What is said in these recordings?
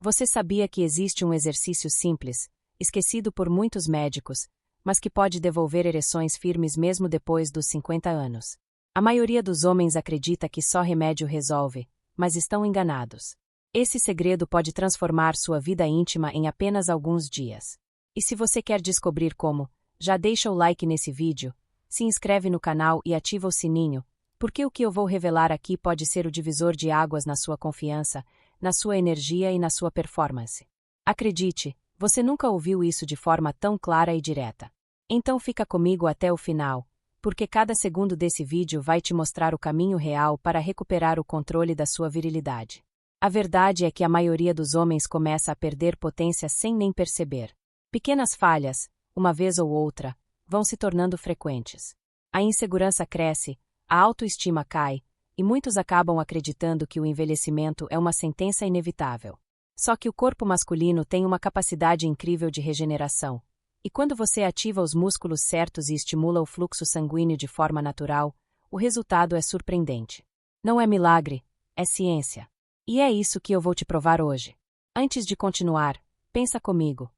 Você sabia que existe um exercício simples, esquecido por muitos médicos, mas que pode devolver ereções firmes mesmo depois dos 50 anos? A maioria dos homens acredita que só remédio resolve, mas estão enganados. Esse segredo pode transformar sua vida íntima em apenas alguns dias. E se você quer descobrir como, já deixa o like nesse vídeo, se inscreve no canal e ativa o sininho, porque o que eu vou revelar aqui pode ser o divisor de águas na sua confiança, na sua energia e na sua performance. Acredite, você nunca ouviu isso de forma tão clara e direta. Então fica comigo até o final, porque cada segundo desse vídeo vai te mostrar o caminho real para recuperar o controle da sua virilidade. A verdade é que a maioria dos homens começa a perder potência sem nem perceber. Pequenas falhas, uma vez ou outra, vão se tornando frequentes. A insegurança cresce, a autoestima cai, e muitos acabam acreditando que o envelhecimento é uma sentença inevitável. Só que o corpo masculino tem uma capacidade incrível de regeneração, e quando você ativa os músculos certos e estimula o fluxo sanguíneo de forma natural, o resultado é surpreendente. Não é milagre, é ciência. E é isso que eu vou te provar hoje. Antes de continuar, pensa comigo.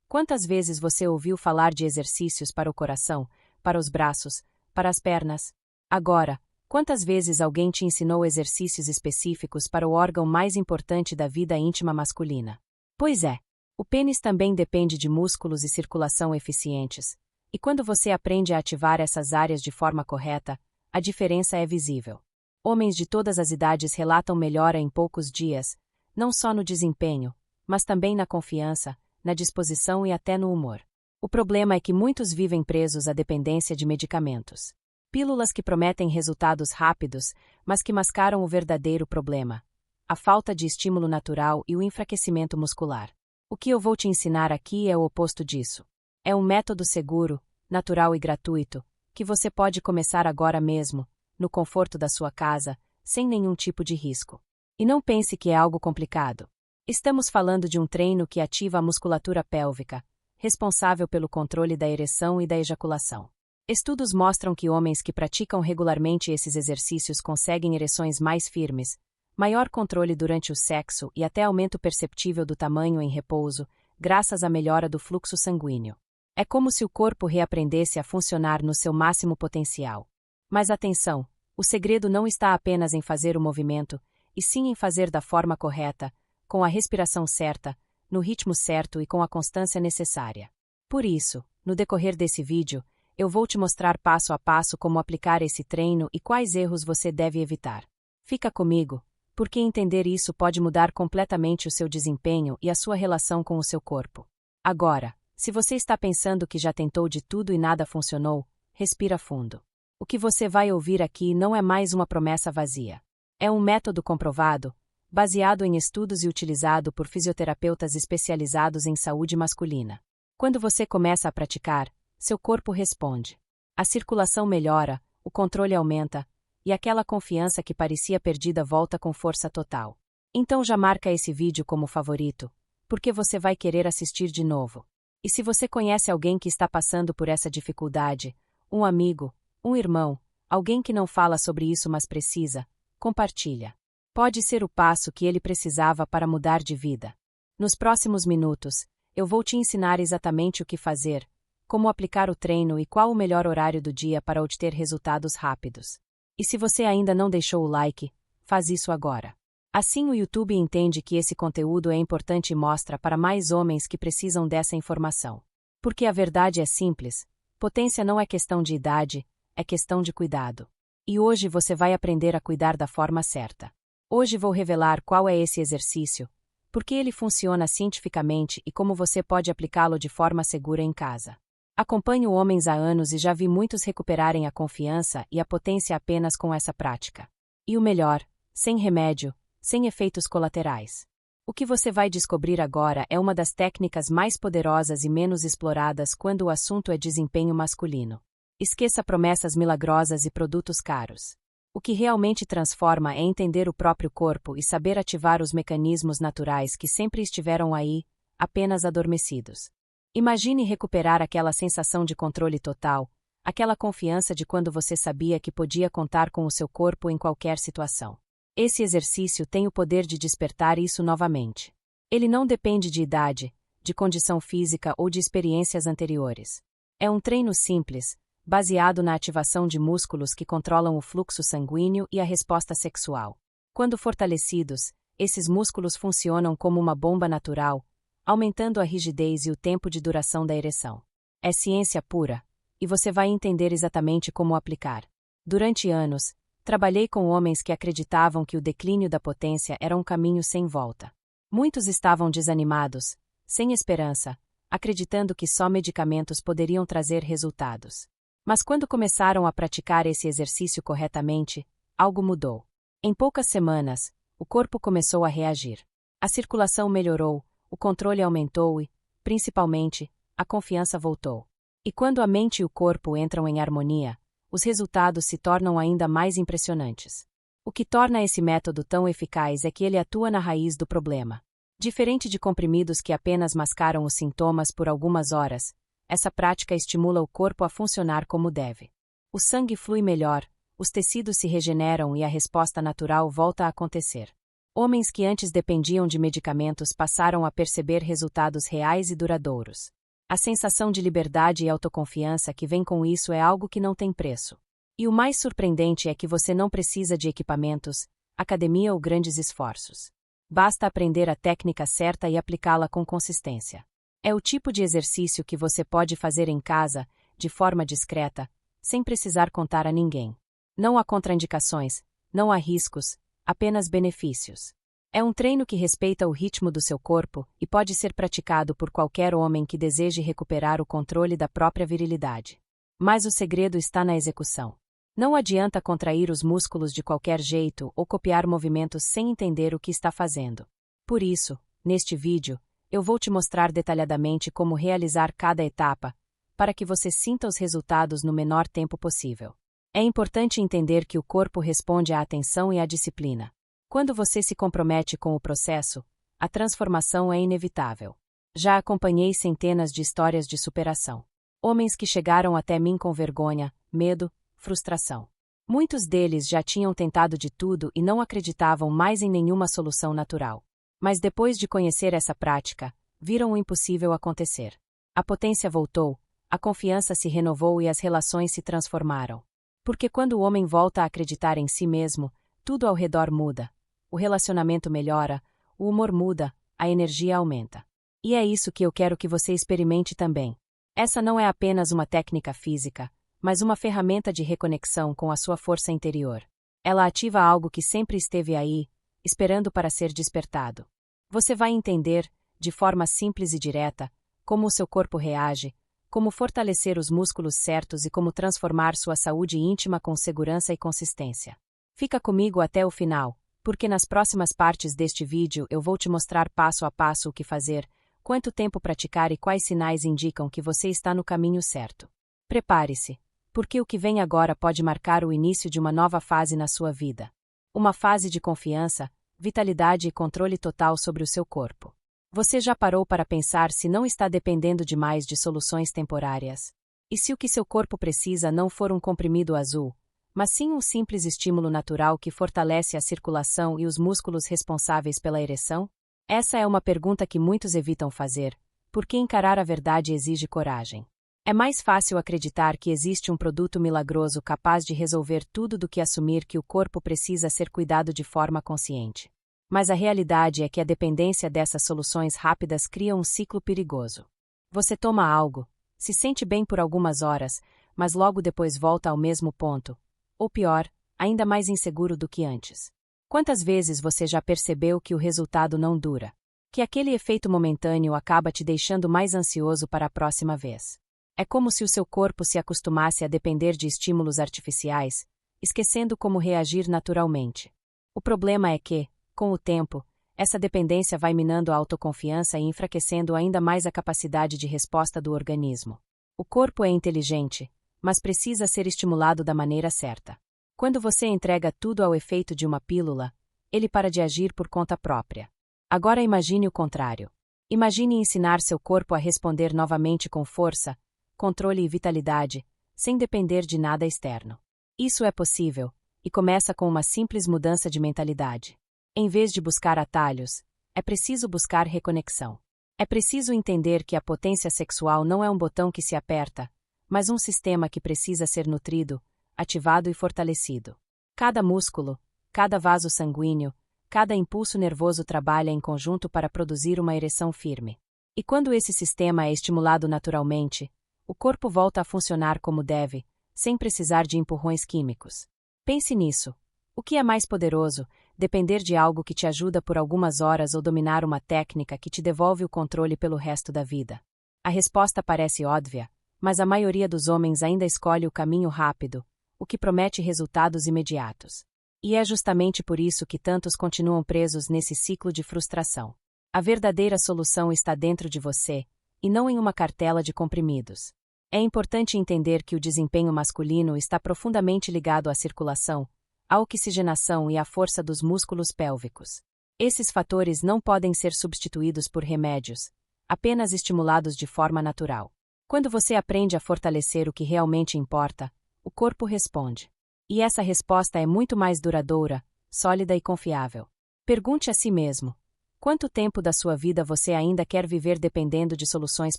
Quantas vezes você ouviu falar de exercícios para o coração, para os braços, para as pernas? Agora, quantas vezes alguém te ensinou exercícios específicos para o órgão mais importante da vida íntima masculina? Pois é, o pênis também depende de músculos e circulação eficientes, e quando você aprende a ativar essas áreas de forma correta, a diferença é visível. Homens de todas as idades relatam melhora em poucos dias, não só no desempenho, mas também na confiança, na disposição e até no humor. O problema é que muitos vivem presos à dependência de medicamentos. Pílulas que prometem resultados rápidos, mas que mascaram o verdadeiro problema: a falta de estímulo natural e o enfraquecimento muscular. O que eu vou te ensinar aqui é o oposto disso. É um método seguro, natural e gratuito, que você pode começar agora mesmo, no conforto da sua casa, sem nenhum tipo de risco. E não pense que é algo complicado. Estamos falando de um treino que ativa a musculatura pélvica, responsável pelo controle da ereção e da ejaculação. Estudos mostram que homens que praticam regularmente esses exercícios conseguem ereções mais firmes, maior controle durante o sexo e até aumento perceptível do tamanho em repouso, graças à melhora do fluxo sanguíneo. É como se o corpo reaprendesse a funcionar no seu máximo potencial. Mas atenção, o segredo não está apenas em fazer o movimento, e sim em fazer da forma correta, com a respiração certa, no ritmo certo e com a constância necessária. Por isso, no decorrer desse vídeo, eu vou te mostrar passo a passo como aplicar esse treino e quais erros você deve evitar. Fica comigo, porque entender isso pode mudar completamente o seu desempenho e a sua relação com o seu corpo. Agora, se você está pensando que já tentou de tudo e nada funcionou, respira fundo. O que você vai ouvir aqui não é mais uma promessa vazia. É um método comprovado, baseado em estudos e utilizado por fisioterapeutas especializados em saúde masculina. Quando você começa a praticar, seu corpo responde. A circulação melhora, o controle aumenta, e aquela confiança que parecia perdida volta com força total. Então já marca esse vídeo como favorito, porque você vai querer assistir de novo. E se você conhece alguém que está passando por essa dificuldade, um amigo, um irmão, alguém que não fala sobre isso mas precisa, compartilha. Pode ser o passo que ele precisava para mudar de vida. Nos próximos minutos, eu vou te ensinar exatamente o que fazer, como aplicar o treino e qual o melhor horário do dia para obter resultados rápidos. E se você ainda não deixou o like, faz isso agora. Assim o YouTube entende que esse conteúdo é importante e mostra para mais homens que precisam dessa informação. Porque a verdade é simples: potência não é questão de idade, é questão de cuidado. E hoje você vai aprender a cuidar da forma certa. Hoje vou revelar qual é esse exercício, por que ele funciona cientificamente e como você pode aplicá-lo de forma segura em casa. Acompanho homens há anos e já vi muitos recuperarem a confiança e a potência apenas com essa prática. E o melhor, sem remédio, sem efeitos colaterais. O que você vai descobrir agora é uma das técnicas mais poderosas e menos exploradas quando o assunto é desempenho masculino. Esqueça promessas milagrosas e produtos caros. O que realmente transforma é entender o próprio corpo e saber ativar os mecanismos naturais que sempre estiveram aí, apenas adormecidos. Imagine recuperar aquela sensação de controle total, aquela confiança de quando você sabia que podia contar com o seu corpo em qualquer situação. Esse exercício tem o poder de despertar isso novamente. Ele não depende de idade, de condição física ou de experiências anteriores. É um treino simples, baseado na ativação de músculos que controlam o fluxo sanguíneo e a resposta sexual. Quando fortalecidos, esses músculos funcionam como uma bomba natural, aumentando a rigidez e o tempo de duração da ereção. É ciência pura, e você vai entender exatamente como aplicar. Durante anos, trabalhei com homens que acreditavam que o declínio da potência era um caminho sem volta. Muitos estavam desanimados, sem esperança, acreditando que só medicamentos poderiam trazer resultados. Mas quando começaram a praticar esse exercício corretamente, algo mudou. Em poucas semanas, o corpo começou a reagir. A circulação melhorou, o controle aumentou e, principalmente, a confiança voltou. E quando a mente e o corpo entram em harmonia, os resultados se tornam ainda mais impressionantes. O que torna esse método tão eficaz é que ele atua na raiz do problema. Diferente de comprimidos que apenas mascaram os sintomas por algumas horas, essa prática estimula o corpo a funcionar como deve. O sangue flui melhor, os tecidos se regeneram e a resposta natural volta a acontecer. Homens que antes dependiam de medicamentos passaram a perceber resultados reais e duradouros. A sensação de liberdade e autoconfiança que vem com isso é algo que não tem preço. E o mais surpreendente é que você não precisa de equipamentos, academia ou grandes esforços. Basta aprender a técnica certa e aplicá-la com consistência. É o tipo de exercício que você pode fazer em casa, de forma discreta, sem precisar contar a ninguém. Não há contraindicações, não há riscos, apenas benefícios. É um treino que respeita o ritmo do seu corpo e pode ser praticado por qualquer homem que deseje recuperar o controle da própria virilidade. Mas o segredo está na execução. Não adianta contrair os músculos de qualquer jeito ou copiar movimentos sem entender o que está fazendo. Por isso, neste vídeo, eu vou te mostrar detalhadamente como realizar cada etapa, para que você sinta os resultados no menor tempo possível. É importante entender que o corpo responde à atenção e à disciplina. Quando você se compromete com o processo, a transformação é inevitável. Já acompanhei centenas de histórias de superação. Homens que chegaram até mim com vergonha, medo, frustração. Muitos deles já tinham tentado de tudo e não acreditavam mais em nenhuma solução natural. Mas depois de conhecer essa prática, viram o impossível acontecer. A potência voltou, a confiança se renovou e as relações se transformaram. Porque quando o homem volta a acreditar em si mesmo, tudo ao redor muda. O relacionamento melhora, o humor muda, a energia aumenta. E é isso que eu quero que você experimente também. Essa não é apenas uma técnica física, mas uma ferramenta de reconexão com a sua força interior. Ela ativa algo que sempre esteve aí, esperando para ser despertado. Você vai entender, de forma simples e direta, como o seu corpo reage, como fortalecer os músculos certos e como transformar sua saúde íntima com segurança e consistência. Fica comigo até o final, porque nas próximas partes deste vídeo eu vou te mostrar passo a passo o que fazer, quanto tempo praticar e quais sinais indicam que você está no caminho certo. Prepare-se, porque o que vem agora pode marcar o início de uma nova fase na sua vida. Uma fase de confiança, vitalidade e controle total sobre o seu corpo. Você já parou para pensar se não está dependendo demais de soluções temporárias? E se o que seu corpo precisa não for um comprimido azul, mas sim um simples estímulo natural que fortalece a circulação e os músculos responsáveis pela ereção? Essa é uma pergunta que muitos evitam fazer, porque encarar a verdade exige coragem. É mais fácil acreditar que existe um produto milagroso capaz de resolver tudo do que assumir que o corpo precisa ser cuidado de forma consciente. Mas a realidade é que a dependência dessas soluções rápidas cria um ciclo perigoso. Você toma algo, se sente bem por algumas horas, mas logo depois volta ao mesmo ponto. Ou pior, ainda mais inseguro do que antes. Quantas vezes você já percebeu que o resultado não dura? Que aquele efeito momentâneo acaba te deixando mais ansioso para a próxima vez? É como se o seu corpo se acostumasse a depender de estímulos artificiais, esquecendo como reagir naturalmente. O problema é que, com o tempo, essa dependência vai minando a autoconfiança e enfraquecendo ainda mais a capacidade de resposta do organismo. O corpo é inteligente, mas precisa ser estimulado da maneira certa. Quando você entrega tudo ao efeito de uma pílula, ele para de agir por conta própria. Agora imagine o contrário. Imagine ensinar seu corpo a responder novamente com força, controle e vitalidade, sem depender de nada externo. Isso é possível, e começa com uma simples mudança de mentalidade. Em vez de buscar atalhos, É preciso buscar reconexão. É preciso entender que a potência sexual não é um botão que se aperta, mas um sistema que precisa ser nutrido, ativado e fortalecido. Cada músculo, cada vaso sanguíneo, cada impulso nervoso trabalha em conjunto para produzir uma ereção firme. E quando esse sistema é estimulado naturalmente, o corpo volta a funcionar como deve, sem precisar de empurrões químicos. Pense nisso. O que é mais poderoso, depender de algo que te ajuda por algumas horas ou dominar uma técnica que te devolve o controle pelo resto da vida? A resposta parece óbvia, mas a maioria dos homens ainda escolhe o caminho rápido, o que promete resultados imediatos. E é justamente por isso que tantos continuam presos nesse ciclo de frustração. A verdadeira solução está dentro de você, e não em uma cartela de comprimidos. É importante entender que o desempenho masculino está profundamente ligado à circulação, à oxigenação e à força dos músculos pélvicos. Esses fatores não podem ser substituídos por remédios, apenas estimulados de forma natural. Quando você aprende a fortalecer o que realmente importa, o corpo responde. E essa resposta é muito mais duradoura, sólida e confiável. Pergunte a si mesmo: quanto tempo da sua vida você ainda quer viver dependendo de soluções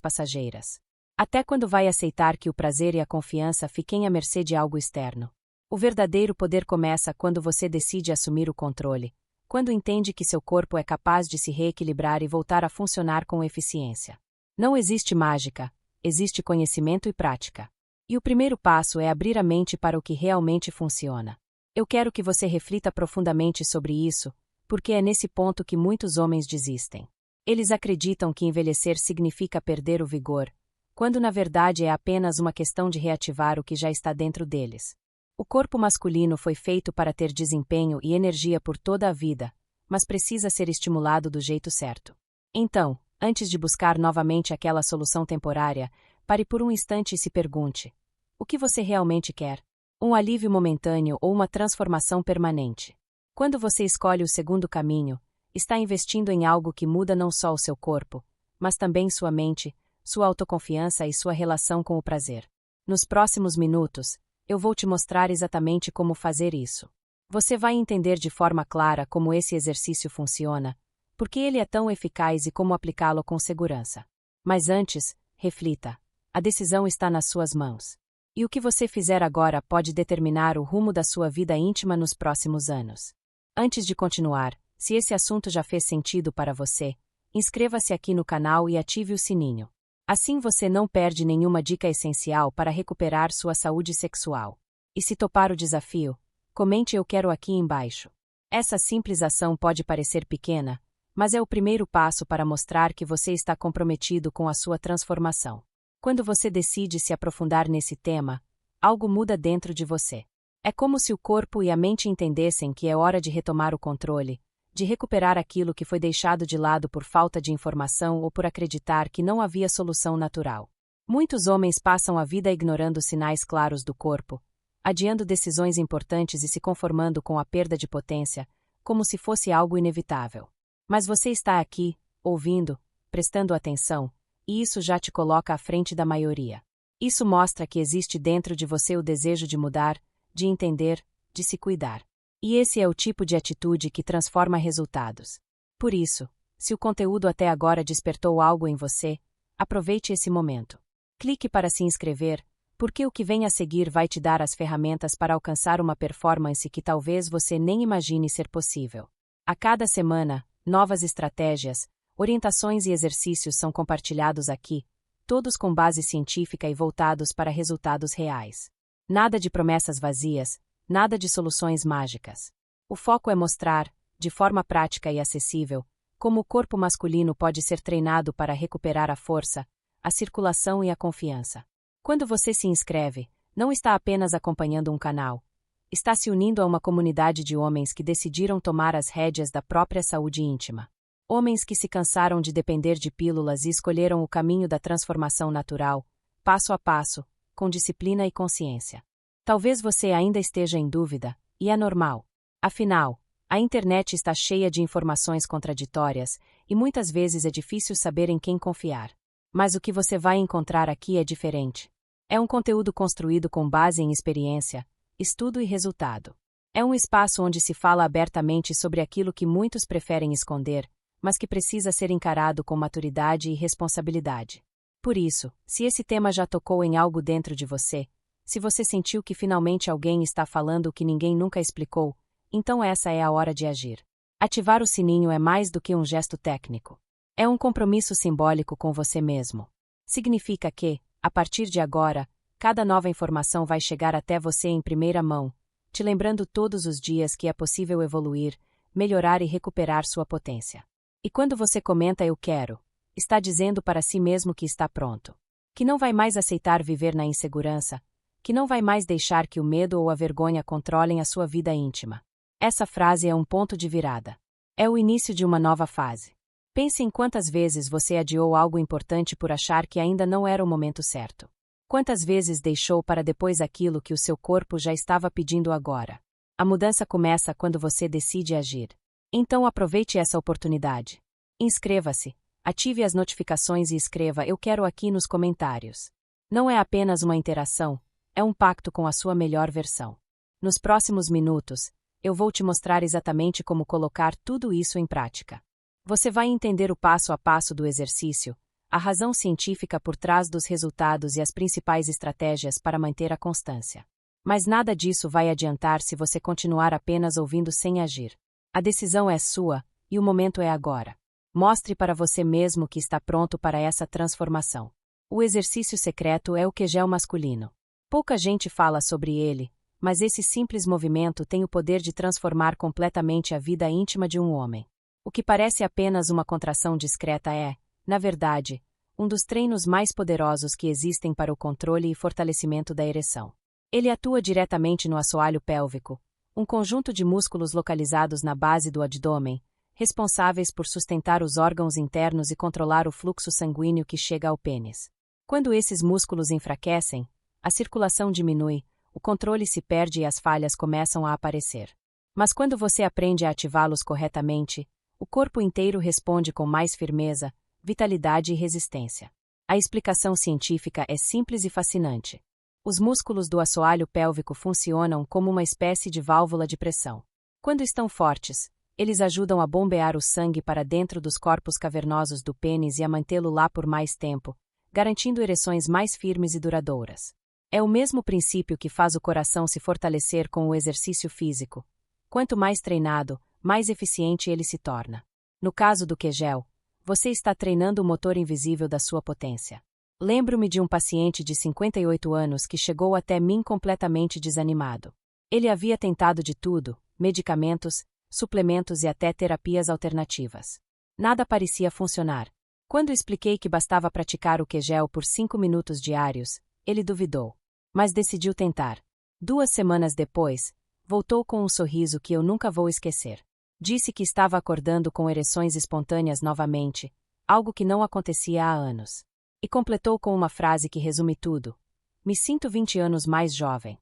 passageiras? Até quando vai aceitar que o prazer e a confiança fiquem à mercê de algo externo? O verdadeiro poder começa quando você decide assumir o controle, quando entende que seu corpo é capaz de se reequilibrar e voltar a funcionar com eficiência. Não existe mágica, existe conhecimento e prática. E o primeiro passo é abrir a mente para o que realmente funciona. Eu quero que você reflita profundamente sobre isso, porque é nesse ponto que muitos homens desistem. Eles acreditam que envelhecer significa perder o vigor, quando na verdade é apenas uma questão de reativar o que já está dentro deles. O corpo masculino foi feito para ter desempenho e energia por toda a vida, mas precisa ser estimulado do jeito certo. Então, antes de buscar novamente aquela solução temporária, pare por um instante e se pergunte: o que você realmente quer? Um alívio momentâneo ou uma transformação permanente? Quando você escolhe o segundo caminho, está investindo em algo que muda não só o seu corpo, mas também sua mente, sua autoconfiança e sua relação com o prazer. Nos próximos minutos, eu vou te mostrar exatamente como fazer isso. Você vai entender de forma clara como esse exercício funciona, porque ele é tão eficaz e como aplicá-lo com segurança. Mas antes, reflita. A decisão está nas suas mãos. E o que você fizer agora pode determinar o rumo da sua vida íntima nos próximos anos. Antes de continuar, se esse assunto já fez sentido para você, inscreva-se aqui no canal e ative o sininho. Assim você não perde nenhuma dica essencial para recuperar sua saúde sexual. E se topar o desafio, comente "eu quero" aqui embaixo. Essa simples ação pode parecer pequena, mas é o primeiro passo para mostrar que você está comprometido com a sua transformação. Quando você decide se aprofundar nesse tema, algo muda dentro de você. É como se o corpo e a mente entendessem que é hora de retomar o controle, de recuperar aquilo que foi deixado de lado por falta de informação ou por acreditar que não havia solução natural. Muitos homens passam a vida ignorando sinais claros do corpo, adiando decisões importantes e se conformando com a perda de potência, como se fosse algo inevitável. Mas você está aqui, ouvindo, prestando atenção, e isso já te coloca à frente da maioria. Isso mostra que existe dentro de você o desejo de mudar, de entender, de se cuidar. E esse é o tipo de atitude que transforma resultados. Por isso, se o conteúdo até agora despertou algo em você, aproveite esse momento. Clique para se inscrever, porque o que vem a seguir vai te dar as ferramentas para alcançar uma performance que talvez você nem imagine ser possível. A cada semana, novas estratégias, orientações e exercícios são compartilhados aqui, todos com base científica e voltados para resultados reais. Nada de promessas vazias, nada de soluções mágicas. O foco é mostrar, de forma prática e acessível, como o corpo masculino pode ser treinado para recuperar a força, a circulação e a confiança. Quando você se inscreve, não está apenas acompanhando um canal. Está se unindo a uma comunidade de homens que decidiram tomar as rédeas da própria saúde íntima. Homens que se cansaram de depender de pílulas e escolheram o caminho da transformação natural, passo a passo, com disciplina e consciência. Talvez você ainda esteja em dúvida, e é normal. Afinal, a internet está cheia de informações contraditórias, e muitas vezes é difícil saber em quem confiar. Mas o que você vai encontrar aqui é diferente. É um conteúdo construído com base em experiência, estudo e resultado. É um espaço onde se fala abertamente sobre aquilo que muitos preferem esconder, mas que precisa ser encarado com maturidade e responsabilidade. Por isso, se esse tema já tocou em algo dentro de você, se você sentiu que finalmente alguém está falando o que ninguém nunca explicou, então essa é a hora de agir. Ativar o sininho é mais do que um gesto técnico. É um compromisso simbólico com você mesmo. Significa que, a partir de agora, cada nova informação vai chegar até você em primeira mão, te lembrando todos os dias que é possível evoluir, melhorar e recuperar sua potência. E quando você comenta "eu quero", está dizendo para si mesmo que está pronto. Que não vai mais aceitar viver na insegurança, que não vai mais deixar que o medo ou a vergonha controlem a sua vida íntima. Essa frase é um ponto de virada. É o início de uma nova fase. Pense em quantas vezes você adiou algo importante por achar que ainda não era o momento certo. Quantas vezes deixou para depois aquilo que o seu corpo já estava pedindo agora. A mudança começa quando você decide agir. Então aproveite essa oportunidade. Inscreva-se, ative as notificações e escreva "eu quero" aqui nos comentários. Não é apenas uma interação, é um pacto com a sua melhor versão. Nos próximos minutos, eu vou te mostrar exatamente como colocar tudo isso em prática. Você vai entender o passo a passo do exercício, a razão científica por trás dos resultados e as principais estratégias para manter a constância. Mas nada disso vai adiantar se você continuar apenas ouvindo sem agir. A decisão é sua, e o momento é agora. Mostre para você mesmo que está pronto para essa transformação. O exercício secreto é o Kegel masculino. Pouca gente fala sobre ele, mas esse simples movimento tem o poder de transformar completamente a vida íntima de um homem. O que parece apenas uma contração discreta é, na verdade, um dos treinos mais poderosos que existem para o controle e fortalecimento da ereção. Ele atua diretamente no assoalho pélvico, um conjunto de músculos localizados na base do abdômen, responsáveis por sustentar os órgãos internos e controlar o fluxo sanguíneo que chega ao pênis. Quando esses músculos enfraquecem, a circulação diminui, o controle se perde e as falhas começam a aparecer. Mas quando você aprende a ativá-los corretamente, o corpo inteiro responde com mais firmeza, vitalidade e resistência. A explicação científica é simples e fascinante. Os músculos do assoalho pélvico funcionam como uma espécie de válvula de pressão. Quando estão fortes, eles ajudam a bombear o sangue para dentro dos corpos cavernosos do pênis e a mantê-lo lá por mais tempo, garantindo ereções mais firmes e duradouras. É o mesmo princípio que faz o coração se fortalecer com o exercício físico. Quanto mais treinado, mais eficiente ele se torna. No caso do Kegel, você está treinando o motor invisível da sua potência. Lembro-me de um paciente de 58 anos que chegou até mim completamente desanimado. Ele havia tentado de tudo, medicamentos, suplementos e até terapias alternativas. Nada parecia funcionar. Quando expliquei que bastava praticar o Kegel por 5 minutos diários, ele duvidou. Mas decidiu tentar. 2 semanas depois, voltou com um sorriso que eu nunca vou esquecer. Disse que estava acordando com ereções espontâneas novamente, algo que não acontecia há anos. E completou com uma frase que resume tudo: "Me sinto 20 anos mais jovem."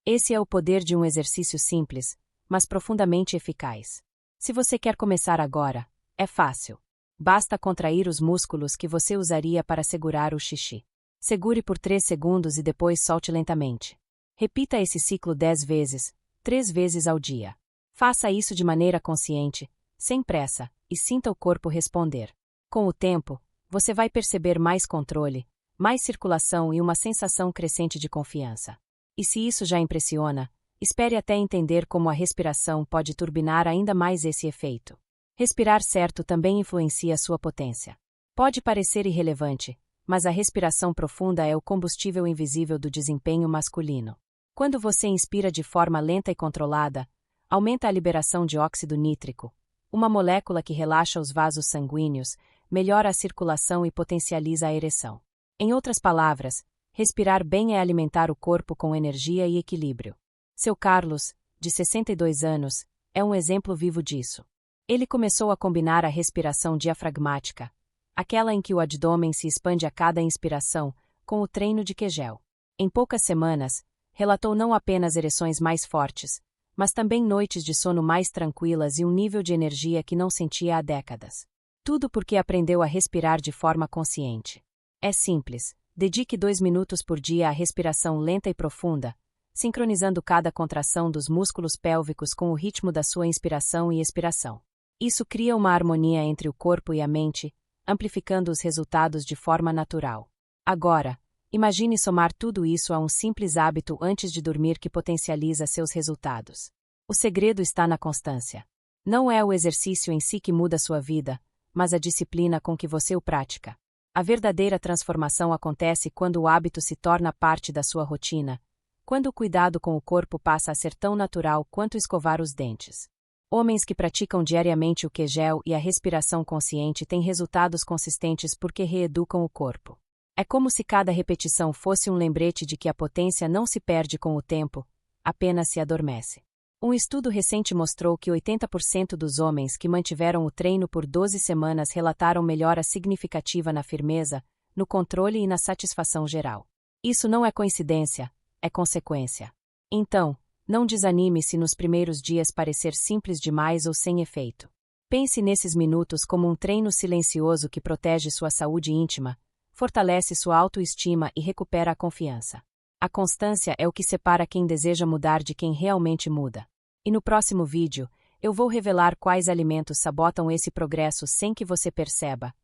Esse é o poder de um exercício simples, mas profundamente eficaz. Se você quer começar agora, é fácil. Basta contrair os músculos que você usaria para segurar o xixi. Segure por 3 segundos e depois solte lentamente. Repita esse ciclo 10 vezes, 3 vezes ao dia. Faça isso de maneira consciente, sem pressa, e sinta o corpo responder. Com o tempo, você vai perceber mais controle, mais circulação e uma sensação crescente de confiança. E se isso já impressiona, espere até entender como a respiração pode turbinar ainda mais esse efeito. Respirar certo também influencia sua potência. Pode parecer irrelevante, mas a respiração profunda é o combustível invisível do desempenho masculino. Quando você inspira de forma lenta e controlada, aumenta a liberação de óxido nítrico, uma molécula que relaxa os vasos sanguíneos, melhora a circulação e potencializa a ereção. Em outras palavras, respirar bem é alimentar o corpo com energia e equilíbrio. Seu Carlos, de 62 anos, é um exemplo vivo disso. Ele começou a combinar a respiração diafragmática, aquela em que o abdômen se expande a cada inspiração, com o treino de Kegel. Em poucas semanas, relatou não apenas ereções mais fortes, mas também noites de sono mais tranquilas e um nível de energia que não sentia há décadas. Tudo porque aprendeu a respirar de forma consciente. É simples, dedique 2 minutos por dia à respiração lenta e profunda, sincronizando cada contração dos músculos pélvicos com o ritmo da sua inspiração e expiração. Isso cria uma harmonia entre o corpo e a mente, amplificando os resultados de forma natural. Agora, imagine somar tudo isso a um simples hábito antes de dormir que potencializa seus resultados. O segredo está na constância. Não é o exercício em si que muda sua vida, mas a disciplina com que você o pratica. A verdadeira transformação acontece quando o hábito se torna parte da sua rotina, quando o cuidado com o corpo passa a ser tão natural quanto escovar os dentes. Homens que praticam diariamente o Kegel e a respiração consciente têm resultados consistentes porque reeducam o corpo. É como se cada repetição fosse um lembrete de que a potência não se perde com o tempo, apenas se adormece. Um estudo recente mostrou que 80% dos homens que mantiveram o treino por 12 semanas relataram melhora significativa na firmeza, no controle e na satisfação geral. Isso não é coincidência, é consequência. Então, não desanime se nos primeiros dias parecer simples demais ou sem efeito. Pense nesses minutos como um treino silencioso que protege sua saúde íntima, fortalece sua autoestima e recupera a confiança. A constância é o que separa quem deseja mudar de quem realmente muda. E no próximo vídeo, eu vou revelar quais alimentos sabotam esse progresso sem que você perceba,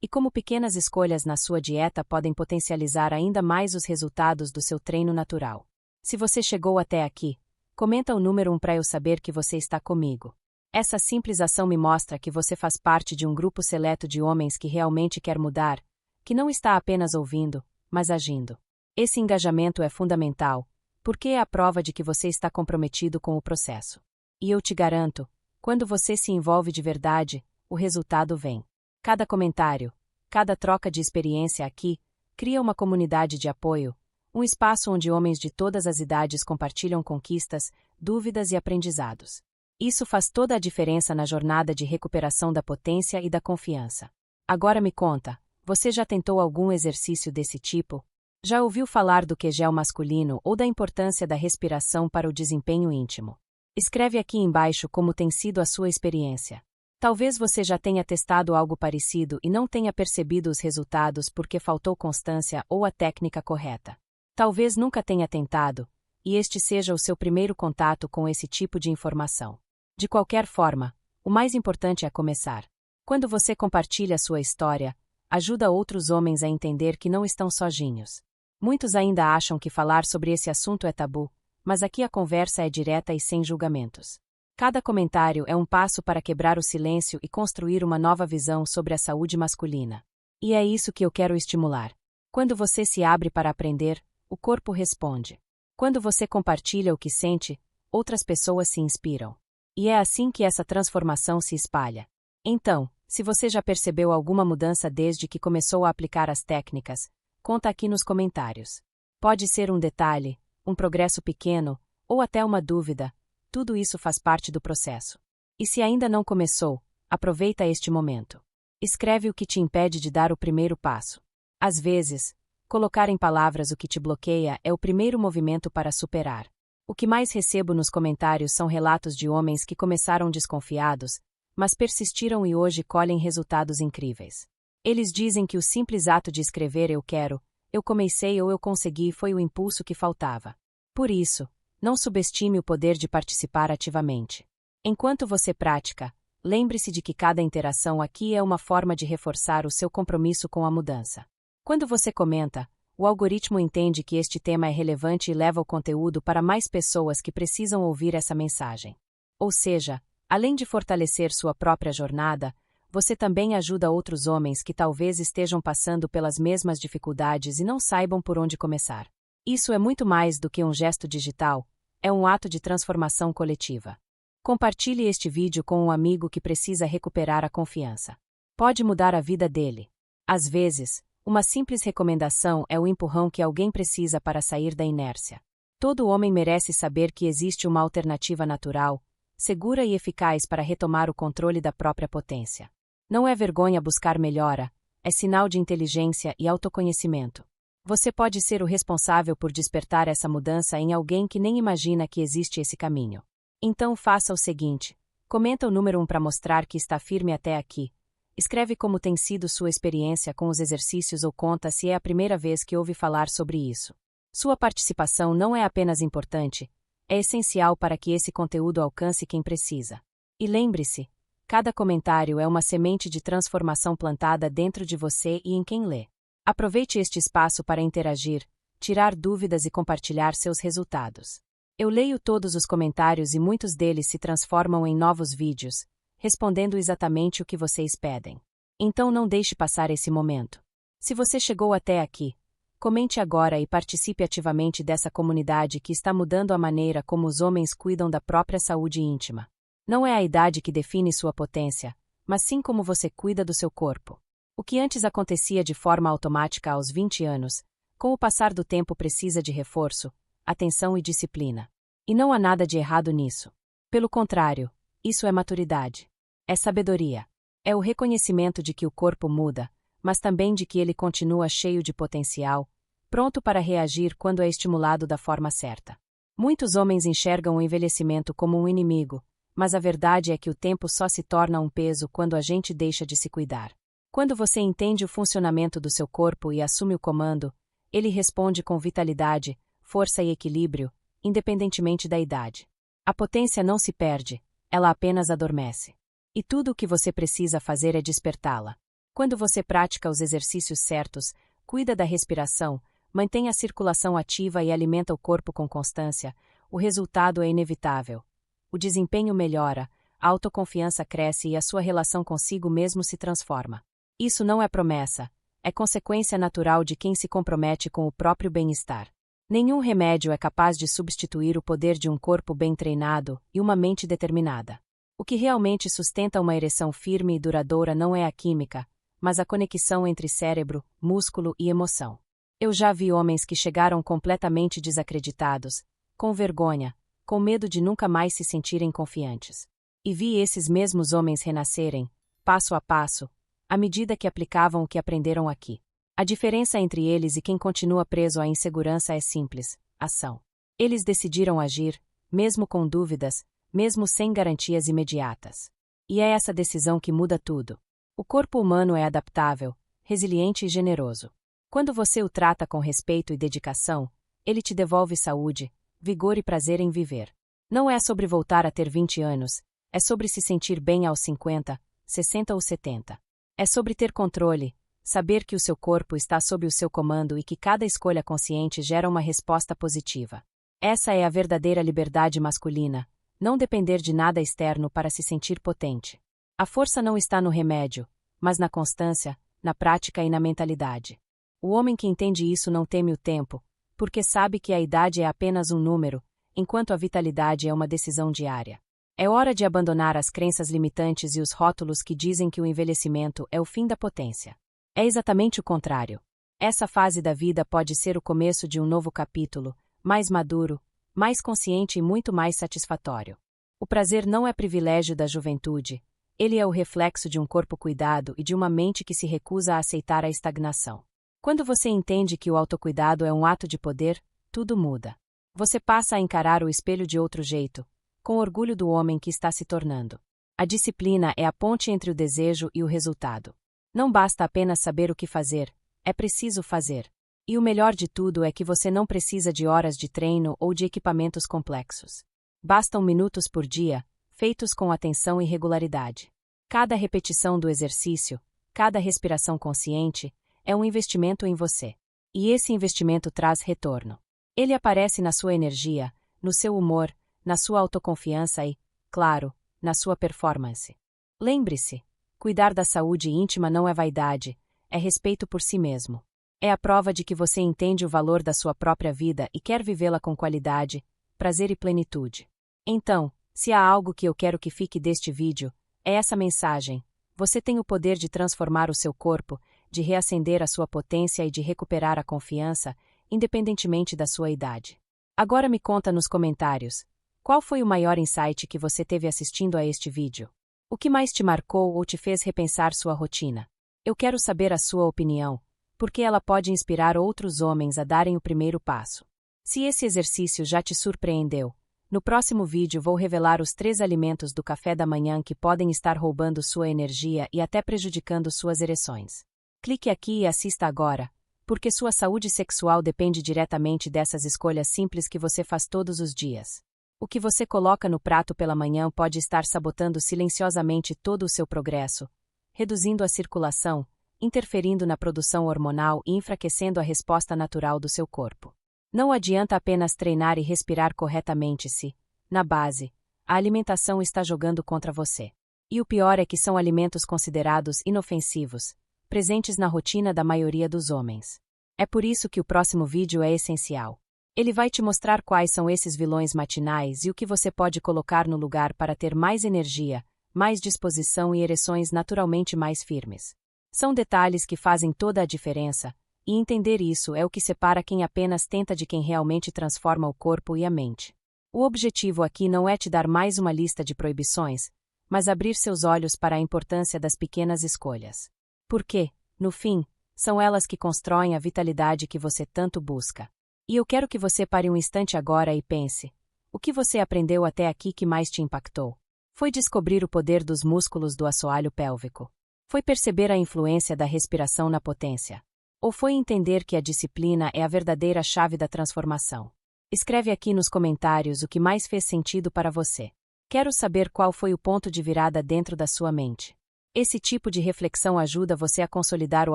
e como pequenas escolhas na sua dieta podem potencializar ainda mais os resultados do seu treino natural. Se você chegou até aqui, comenta o número 1 para eu saber que você está comigo. Essa simples ação me mostra que você faz parte de um grupo seleto de homens que realmente quer mudar, que não está apenas ouvindo, mas agindo. Esse engajamento é fundamental, porque é a prova de que você está comprometido com o processo. E eu te garanto, quando você se envolve de verdade, o resultado vem. Cada comentário, cada troca de experiência aqui, cria uma comunidade de apoio, um espaço onde homens de todas as idades compartilham conquistas, dúvidas e aprendizados. Isso faz toda a diferença na jornada de recuperação da potência e da confiança. Agora me conta, você já tentou algum exercício desse tipo? Já ouviu falar do Kegel masculino ou da importância da respiração para o desempenho íntimo? Escreve aqui embaixo como tem sido a sua experiência. Talvez você já tenha testado algo parecido e não tenha percebido os resultados porque faltou constância ou a técnica correta. Talvez nunca tenha tentado, e este seja o seu primeiro contato com esse tipo de informação. De qualquer forma, o mais importante é começar. Quando você compartilha sua história, ajuda outros homens a entender que não estão sozinhos. Muitos ainda acham que falar sobre esse assunto é tabu, mas aqui a conversa é direta e sem julgamentos. Cada comentário é um passo para quebrar o silêncio e construir uma nova visão sobre a saúde masculina. E é isso que eu quero estimular. Quando você se abre para aprender, o corpo responde. Quando você compartilha o que sente, outras pessoas se inspiram. E é assim que essa transformação se espalha. Então, se você já percebeu alguma mudança desde que começou a aplicar as técnicas, conta aqui nos comentários. Pode ser um detalhe, um progresso pequeno, ou até uma dúvida, tudo isso faz parte do processo. E se ainda não começou, aproveita este momento. Escreve o que te impede de dar o primeiro passo. Às vezes, colocar em palavras o que te bloqueia é o primeiro movimento para superar. O que mais recebo nos comentários são relatos de homens que começaram desconfiados, mas persistiram e hoje colhem resultados incríveis. Eles dizem que o simples ato de escrever eu comecei ou eu consegui foi o impulso que faltava. Por isso, não subestime o poder de participar ativamente. Enquanto você pratica, lembre-se de que cada interação aqui é uma forma de reforçar o seu compromisso com a mudança. Quando você comenta, o algoritmo entende que este tema é relevante e leva o conteúdo para mais pessoas que precisam ouvir essa mensagem. Ou seja, além de fortalecer sua própria jornada, você também ajuda outros homens que talvez estejam passando pelas mesmas dificuldades e não saibam por onde começar. Isso é muito mais do que um gesto digital, é um ato de transformação coletiva. Compartilhe este vídeo com um amigo que precisa recuperar a confiança. Pode mudar a vida dele. Às vezes, uma simples recomendação é o empurrão que alguém precisa para sair da inércia. Todo homem merece saber que existe uma alternativa natural, segura e eficaz para retomar o controle da própria potência. Não é vergonha buscar melhora, é sinal de inteligência e autoconhecimento. Você pode ser o responsável por despertar essa mudança em alguém que nem imagina que existe esse caminho. Então faça o seguinte, comenta o número 1 para mostrar que está firme até aqui. Escreve como tem sido sua experiência com os exercícios ou conta se é a primeira vez que ouve falar sobre isso. Sua participação não é apenas importante, é essencial para que esse conteúdo alcance quem precisa. E lembre-se, Cada comentário é uma semente de transformação plantada dentro de você e em quem lê. Aproveite este espaço para interagir, tirar dúvidas e compartilhar seus resultados. Eu leio todos os comentários e muitos deles se transformam em novos vídeos, respondendo exatamente o que vocês pedem. Então não deixe passar esse momento. Se você chegou até aqui, comente agora e participe ativamente dessa comunidade que está mudando a maneira como os homens cuidam da própria saúde íntima. Não é a idade que define sua potência, mas sim como você cuida do seu corpo. O que antes acontecia de forma automática aos 20 anos, com o passar do tempo precisa de reforço, atenção e disciplina. E não há nada de errado nisso. Pelo contrário, isso é maturidade. É sabedoria. É o reconhecimento de que o corpo muda, mas também de que ele continua cheio de potencial, pronto para reagir quando é estimulado da forma certa. Muitos homens enxergam o envelhecimento como um inimigo, mas a verdade é que o tempo só se torna um peso quando a gente deixa de se cuidar. Quando você entende o funcionamento do seu corpo e assume o comando, ele responde com vitalidade, força e equilíbrio, independentemente da idade. A potência não se perde, ela apenas adormece. E tudo o que você precisa fazer é despertá-la. Quando você pratica os exercícios certos, cuida da respiração, mantém a circulação ativa e alimenta o corpo com constância, o resultado é inevitável. O desempenho melhora, a autoconfiança cresce e a sua relação consigo mesmo se transforma. Isso não é promessa, é consequência natural de quem se compromete com o próprio bem-estar. Nenhum remédio é capaz de substituir o poder de um corpo bem treinado e uma mente determinada. O que realmente sustenta uma ereção firme e duradoura não é a química, mas a conexão entre cérebro, músculo e emoção. Eu já vi homens que chegaram completamente desacreditados, com vergonha, com medo de nunca mais se sentirem confiantes. E vi esses mesmos homens renascerem, passo a passo, à medida que aplicavam o que aprenderam aqui. A diferença entre eles e quem continua preso à insegurança é simples: ação. Eles decidiram agir, mesmo com dúvidas, mesmo sem garantias imediatas. E é essa decisão que muda tudo. O corpo humano é adaptável, resiliente e generoso. Quando você o trata com respeito e dedicação, ele te devolve saúde, vigor e prazer em viver. Não é sobre voltar a ter 20 anos, é sobre se sentir bem aos 50, 60 ou 70. É sobre ter controle, saber que o seu corpo está sob o seu comando e que cada escolha consciente gera uma resposta positiva. Essa é a verdadeira liberdade masculina, não depender de nada externo para se sentir potente. A força não está no remédio, mas na constância, na prática e na mentalidade. O homem que entende isso não teme o tempo, porque sabe que a idade é apenas um número, enquanto a vitalidade é uma decisão diária. É hora de abandonar as crenças limitantes e os rótulos que dizem que o envelhecimento é o fim da potência. É exatamente o contrário. Essa fase da vida pode ser o começo de um novo capítulo, mais maduro, mais consciente e muito mais satisfatório. O prazer não é privilégio da juventude, ele é o reflexo de um corpo cuidado e de uma mente que se recusa a aceitar a estagnação. Quando você entende que o autocuidado é um ato de poder, tudo muda. Você passa a encarar o espelho de outro jeito, com orgulho do homem que está se tornando. A disciplina é a ponte entre o desejo e o resultado. Não basta apenas saber o que fazer, é preciso fazer. E o melhor de tudo é que você não precisa de horas de treino ou de equipamentos complexos. Bastam minutos por dia, feitos com atenção e regularidade. Cada repetição do exercício, cada respiração consciente, é um investimento em você. E esse investimento traz retorno. Ele aparece na sua energia, no seu humor, na sua autoconfiança e, claro, na sua performance. Lembre-se, cuidar da saúde íntima não é vaidade, é respeito por si mesmo. É a prova de que você entende o valor da sua própria vida e quer vivê-la com qualidade, prazer e plenitude. Então, se há algo que eu quero que fique deste vídeo, é essa mensagem: você tem o poder de transformar o seu corpo, de reacender a sua potência e de recuperar a confiança, independentemente da sua idade. Agora me conta nos comentários, qual foi o maior insight que você teve assistindo a este vídeo? O que mais te marcou ou te fez repensar sua rotina? Eu quero saber a sua opinião, porque ela pode inspirar outros homens a darem o primeiro passo. Se esse exercício já te surpreendeu, no próximo vídeo vou revelar os 3 alimentos do café da manhã que podem estar roubando sua energia e até prejudicando suas ereções. Clique aqui e assista agora, porque sua saúde sexual depende diretamente dessas escolhas simples que você faz todos os dias. O que você coloca no prato pela manhã pode estar sabotando silenciosamente todo o seu progresso, reduzindo a circulação, interferindo na produção hormonal e enfraquecendo a resposta natural do seu corpo. Não adianta apenas treinar e respirar corretamente se, na base, a alimentação está jogando contra você. E o pior é que são alimentos considerados inofensivos, presentes na rotina da maioria dos homens. É por isso que o próximo vídeo é essencial. Ele vai te mostrar quais são esses vilões matinais e o que você pode colocar no lugar para ter mais energia, mais disposição e ereções naturalmente mais firmes. São detalhes que fazem toda a diferença, e entender isso é o que separa quem apenas tenta de quem realmente transforma o corpo e a mente. O objetivo aqui não é te dar mais uma lista de proibições, mas abrir seus olhos para a importância das pequenas escolhas. Porque, no fim, são elas que constroem a vitalidade que você tanto busca. E eu quero que você pare um instante agora e pense: o que você aprendeu até aqui que mais te impactou? Foi descobrir o poder dos músculos do assoalho pélvico? Foi perceber a influência da respiração na potência? Ou foi entender que a disciplina é a verdadeira chave da transformação? Escreve aqui nos comentários o que mais fez sentido para você. Quero saber qual foi o ponto de virada dentro da sua mente. Esse tipo de reflexão ajuda você a consolidar o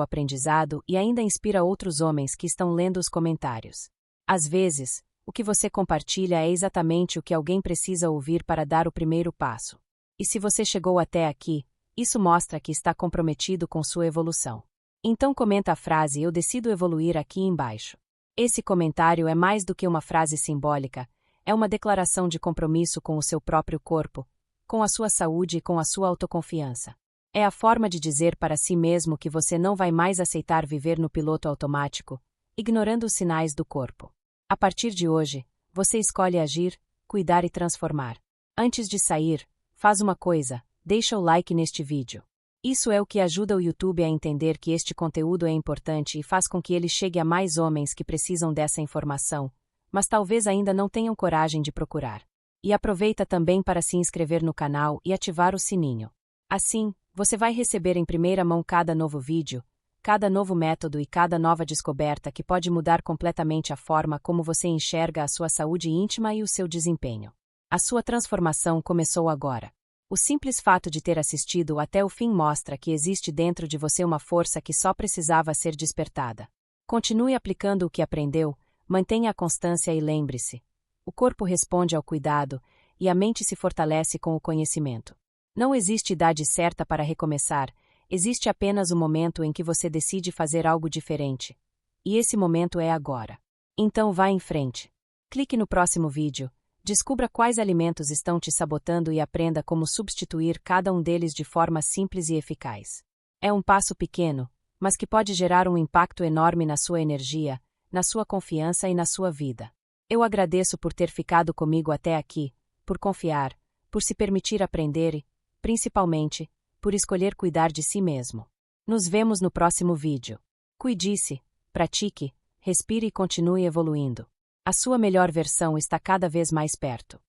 aprendizado e ainda inspira outros homens que estão lendo os comentários. Às vezes, o que você compartilha é exatamente o que alguém precisa ouvir para dar o primeiro passo. E se você chegou até aqui, isso mostra que está comprometido com sua evolução. Então comenta a frase "Eu decido evoluir" aqui embaixo. Esse comentário é mais do que uma frase simbólica, é uma declaração de compromisso com o seu próprio corpo, com a sua saúde e com a sua autoconfiança. É a forma de dizer para si mesmo que você não vai mais aceitar viver no piloto automático, ignorando os sinais do corpo. A partir de hoje, você escolhe agir, cuidar e transformar. Antes de sair, faz uma coisa: deixa o like neste vídeo. Isso é o que ajuda o YouTube a entender que este conteúdo é importante e faz com que ele chegue a mais homens que precisam dessa informação, mas talvez ainda não tenham coragem de procurar. E aproveita também para se inscrever no canal e ativar o sininho. Assim, você vai receber em primeira mão cada novo vídeo, cada novo método e cada nova descoberta que pode mudar completamente a forma como você enxerga a sua saúde íntima e o seu desempenho. A sua transformação começou agora. O simples fato de ter assistido até o fim mostra que existe dentro de você uma força que só precisava ser despertada. Continue aplicando o que aprendeu, mantenha a constância e lembre-se: o corpo responde ao cuidado e a mente se fortalece com o conhecimento. Não existe idade certa para recomeçar, existe apenas o momento em que você decide fazer algo diferente. E esse momento é agora. Então vá em frente. Clique no próximo vídeo, descubra quais alimentos estão te sabotando e aprenda como substituir cada um deles de forma simples e eficaz. É um passo pequeno, mas que pode gerar um impacto enorme na sua energia, na sua confiança e na sua vida. Eu agradeço por ter ficado comigo até aqui, por confiar, por se permitir aprender e, principalmente, por escolher cuidar de si mesmo. Nos vemos no próximo vídeo. Cuide-se, pratique, respire e continue evoluindo. A sua melhor versão está cada vez mais perto.